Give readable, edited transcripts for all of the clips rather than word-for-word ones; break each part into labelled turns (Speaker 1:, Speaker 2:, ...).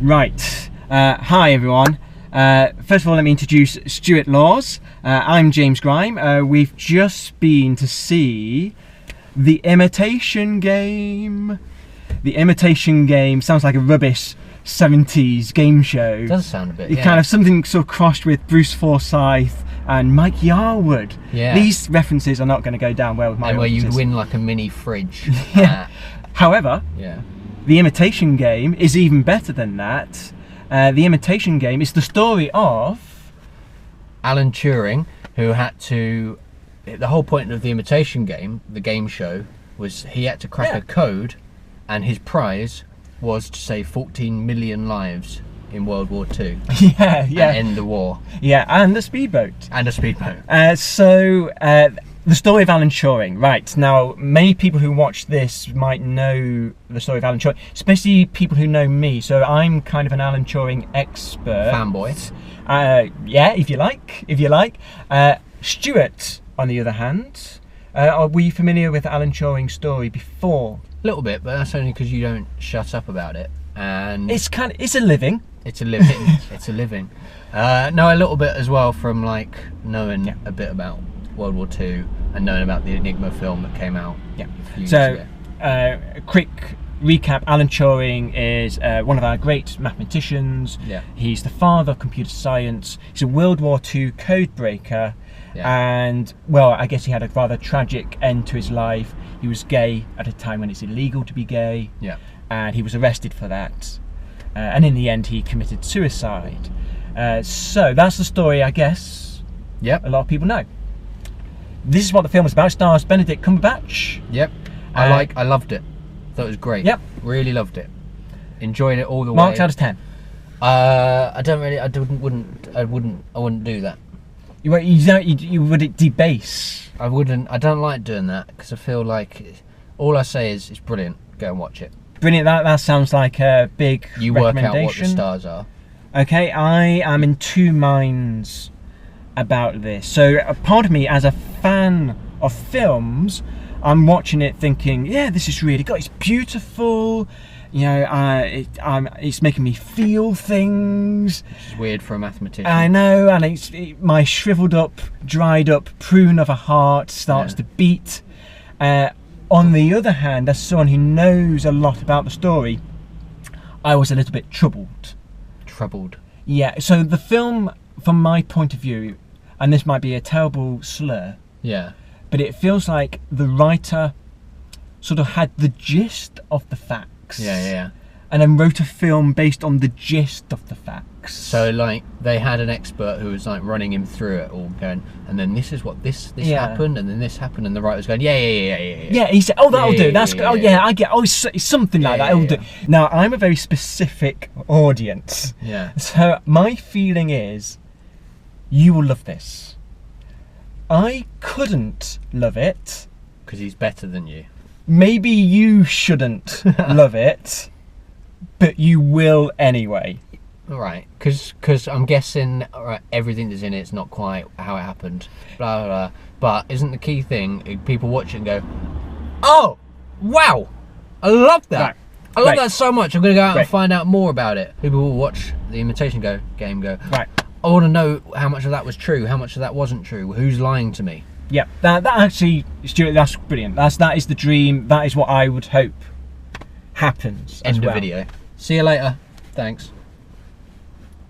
Speaker 1: Right. Hi everyone. First of all, let me introduce Stuart Laws. I'm James Grime. We've just been to see The Imitation Game. The Imitation Game sounds like a rubbish 70s game show.
Speaker 2: It does sound a bit,
Speaker 1: It's kind of something sort of crossed with Bruce Forsyth and Mike Yarwood.
Speaker 2: Yeah.
Speaker 1: These references are not going to go down well with my
Speaker 2: and where
Speaker 1: audiences.
Speaker 2: you'd win like a mini fridge.
Speaker 1: Yeah. However,
Speaker 2: Yeah.
Speaker 1: The Imitation Game is even better than that. The Imitation Game is the story of
Speaker 2: Alan Turing, who had to... The whole point of The Imitation Game, the game show, was he had to crack a code, and his prize was to save 14 million lives in World War II.
Speaker 1: and
Speaker 2: end the war.
Speaker 1: Yeah, and the speedboat.
Speaker 2: And a speedboat.
Speaker 1: The story of Alan Turing. Right, now many people who watch this might know the story of Alan Turing, especially people who know me. So I'm kind of an Alan Turing expert.
Speaker 2: Fanboy.
Speaker 1: Yeah, if you like. Stuart, on the other hand, were you familiar with Alan Turing's story before?
Speaker 2: A little bit, but that's only because you don't shut up about it. And
Speaker 1: It's a living.
Speaker 2: It's a living. It's a living. No, a little bit as well from like knowing a bit about World War II and knowing about the Enigma film that came out.
Speaker 1: Yeah.
Speaker 2: A few years
Speaker 1: So,
Speaker 2: ago.
Speaker 1: a quick recap: Alan Turing is one of our great mathematicians.
Speaker 2: Yeah.
Speaker 1: He's the father of computer science. He's a World War II code breaker.
Speaker 2: Yeah.
Speaker 1: And, well, I guess he had a rather tragic end to his life. He was gay at a time when it's illegal to be gay.
Speaker 2: Yeah.
Speaker 1: And he was arrested for that. And in the end, he committed suicide. So that's the story, I guess,
Speaker 2: Yep.
Speaker 1: a lot of people know. This is what the film is about. It stars Benedict Cumberbatch.
Speaker 2: Yep. I loved it. Thought it was great.
Speaker 1: Yep.
Speaker 2: Really loved it. Enjoyed it all the way.
Speaker 1: Marked out of 10.
Speaker 2: I wouldn't do that.
Speaker 1: You would debase.
Speaker 2: I don't like doing that because I feel like all I say is it's brilliant. Go and watch it.
Speaker 1: Brilliant. That sounds like a big
Speaker 2: You work out what the
Speaker 1: recommendation.
Speaker 2: stars are.
Speaker 1: Okay, I am in two minds about this. So a part of me, as a fan of films, I'm watching it thinking, yeah, this is really good. It's beautiful. You know, it's making me feel things.
Speaker 2: Which is weird for a mathematician.
Speaker 1: I know, and my shriveled up, dried up prune of a heart starts to beat. On the other hand, as someone who knows a lot about the story, I was a little bit troubled.
Speaker 2: Troubled.
Speaker 1: Yeah, so the film, from my point of view, and this might be a terrible slur,
Speaker 2: Yeah.
Speaker 1: but it feels like the writer sort of had the gist of the facts.
Speaker 2: Yeah.
Speaker 1: And then wrote a film based on the gist of the facts.
Speaker 2: So like they had an expert who was like running him through it all, going, and then this is what this happened, and then this happened, and the writer's going, yeah.
Speaker 1: Yeah, he said, oh, that'll do. That's
Speaker 2: yeah,
Speaker 1: good.
Speaker 2: yeah.
Speaker 1: I get. Oh, it's something like that. It'll do. Now, I'm a very specific audience.
Speaker 2: Yeah.
Speaker 1: So my feeling is, you will love this. I couldn't love it.
Speaker 2: Because he's better than you.
Speaker 1: Maybe you shouldn't love it, but you will anyway.
Speaker 2: Right, because I'm guessing everything that's in it's not quite how it happened. Blah, blah, blah. But isn't the key thing, people watch it and go, oh, wow, I love that.
Speaker 1: Right.
Speaker 2: I love that so much. I'm going to go out and
Speaker 1: Right.
Speaker 2: find out more about it. People will watch the Imitation Game go,
Speaker 1: Right.
Speaker 2: I want to know how much of that was true, how much of that wasn't true, who's lying to me.
Speaker 1: Yeah, that actually, Stuart, that's brilliant. That is the dream. That is what I would hope happens.
Speaker 2: End
Speaker 1: as well.
Speaker 2: of video. See you later. Thanks.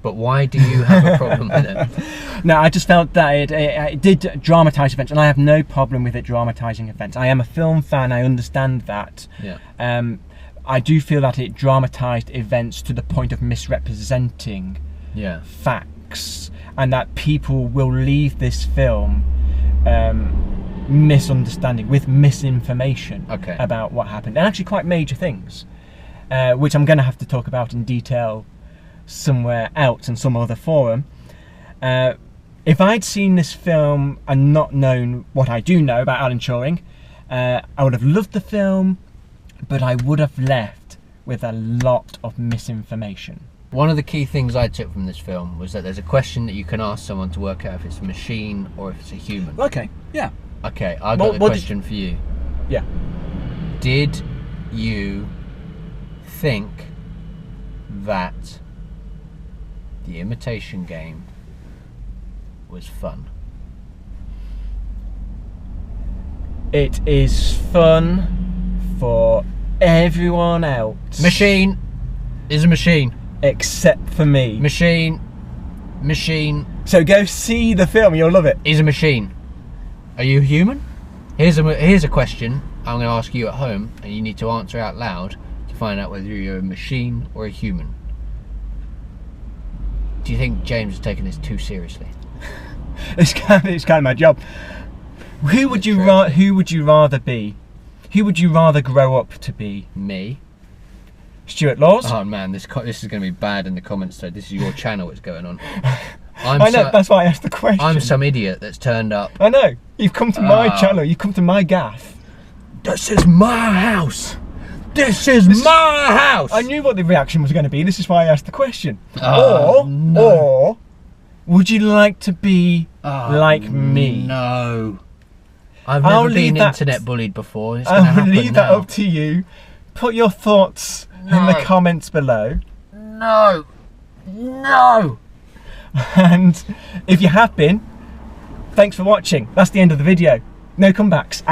Speaker 2: But why do you have a problem with it?
Speaker 1: No, I just felt that it did dramatise events, and I have no problem with it dramatising events. I am a film fan. I understand that.
Speaker 2: Yeah.
Speaker 1: I do feel that it dramatised events to the point of misrepresenting
Speaker 2: Yeah.
Speaker 1: facts, and that people will leave this film misunderstanding, with misinformation about what happened, and actually quite major things, which I'm going to have to talk about in detail somewhere else in some other forum. If I'd seen this film and not known what I do know about Alan Turing, I would have loved the film, but I would have left with a lot of misinformation.
Speaker 2: One of the key things I took from this film was that there's a question that you can ask someone to work out if it's a machine or if it's a human.
Speaker 1: Okay, yeah.
Speaker 2: Okay, I got a question for you.
Speaker 1: Yeah.
Speaker 2: Did you think that the Imitation Game was fun?
Speaker 1: It is fun for everyone else.
Speaker 2: Machine is a machine.
Speaker 1: Except for me.
Speaker 2: Machine.
Speaker 1: So go see the film, you'll love it.
Speaker 2: Is a machine. Are you human? Here's a question I'm going to ask you at home, and you need to answer out loud to find out whether you're a machine or a human. Do you think James is taking this too seriously?
Speaker 1: It's kind of my job. Who would you rather be? Who would you rather grow up to be?
Speaker 2: Me.
Speaker 1: Stuart Laws?
Speaker 2: Oh man, this is going to be bad in the comments. So this is your channel. What's going on?
Speaker 1: I know. That's why I asked the question.
Speaker 2: I'm some idiot that's turned up.
Speaker 1: I know. You've come to my channel. You've come to my gaff.
Speaker 2: This is my house. This is my house.
Speaker 1: I knew what the reaction was going to be. This is why I asked the question.
Speaker 2: No.
Speaker 1: Or would you like to be like me?
Speaker 2: No. I've never been internet bullied before. It's gonna happen
Speaker 1: leave that
Speaker 2: now.
Speaker 1: up to you. Put your thoughts in the comments below.
Speaker 2: No.
Speaker 1: And if you have been, thanks for watching. That's the end of the video. No comebacks.